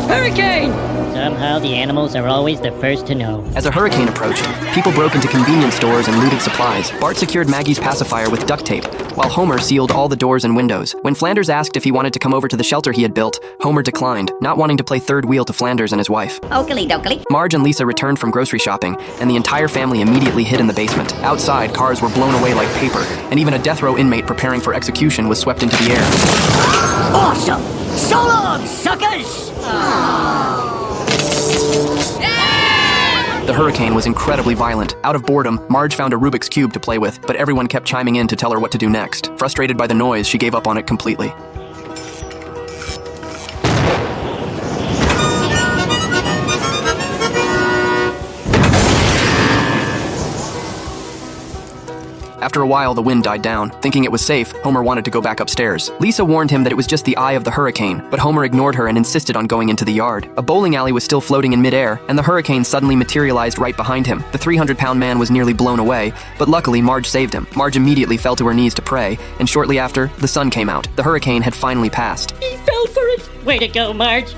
Hurricane! Somehow the animals are always the first to know. As a hurricane approached, people broke into convenience stores and looted supplies. Bart secured Maggie's pacifier with duct tape, while Homer sealed all the doors and windows. When Flanders asked if he wanted to come over to the shelter he had built, Homer declined, not wanting to play third wheel to Flanders and his wife. Oakley dokley. Marge and Lisa returned from grocery shopping, and the entire family immediately hid in the basement. Outside, cars were blown away like paper, and even a death row inmate preparing for execution was swept into the air. Awesome! So long, suckers! The hurricane was incredibly violent. Out of boredom, Marge found a Rubik's Cube to play with, but everyone kept chiming in to tell her what to do next. Frustrated by the noise, she gave up on it completely. After a while, the wind died down. Thinking it was safe, Homer wanted to go back upstairs. Lisa warned him that it was just the eye of the hurricane, but Homer ignored her and insisted on going into the yard. A bowling alley was still floating in midair, and the hurricane suddenly materialized right behind him. The 300-pound man was nearly blown away, but luckily Marge saved him. Marge immediately fell to her knees to pray, and shortly after, the sun came out. The hurricane had finally passed. He fell for it! Way to go, Marge!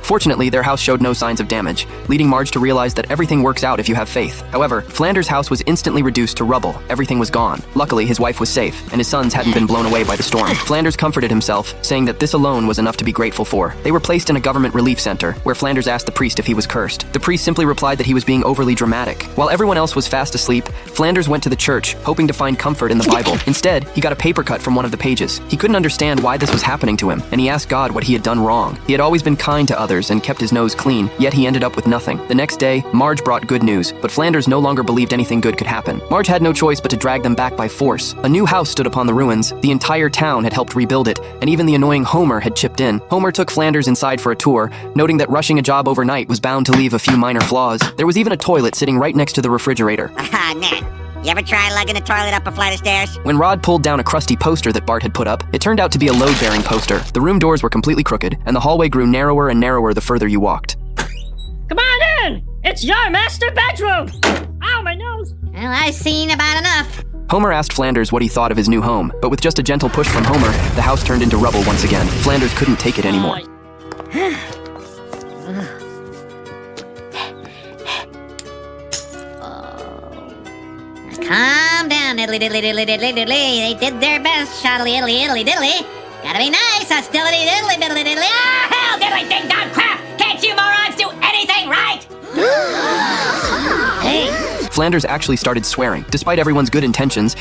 Fortunately, their house showed no signs of damage, leading Marge to realize that everything works out if you have faith. However, Flanders' house was instantly reduced to rubble. Everything was gone. Luckily, his wife was safe, and his sons hadn't been blown away by the storm. Flanders comforted himself, saying that this alone was enough to be grateful for. They were placed in a government relief center, where Flanders asked the priest if he was cursed. The priest simply replied that he was being overly dramatic. While everyone else was fast asleep, Flanders went to the church, hoping to find comfort in the Bible. Instead, he got a paper cut from one of the pages. He couldn't understand why this was happening to him, and he asked God what he had done wrong. He had always been kind to others and kept his nose clean, yet he ended up with nothing. The next day, Marge brought good news, but Flanders no longer believed anything good could happen. Marge had no choice but to drag them back by force. A new house stood upon the ruins. The entire town had helped rebuild it, and even the annoying Homer had chipped in. Homer took Flanders inside for a tour, noting that rushing a job overnight was bound to leave a few minor flaws. There was even a toilet sitting right next to the refrigerator. Nah. You ever try lugging the toilet up a flight of stairs? When Rod pulled down a crusty poster that Bart had put up, it turned out to be a load-bearing poster. The room doors were completely crooked, and the hallway grew narrower and narrower the further you walked. Come on in! It's your master bedroom! Ow, my nose! Well, I've seen about enough. Homer asked Flanders what he thought of his new home, but with just a gentle push from Homer, the house turned into rubble once again. Flanders couldn't take it anymore. Calm down, diddly diddly diddly diddly diddly. They did their best, shoddily diddly diddly diddly. Gotta be nice, hostility diddly diddly diddly. Ah, hell, diddly ding dong crap! Can't you morons do anything right? Hey. Flanders actually started swearing. Despite everyone's good intentions,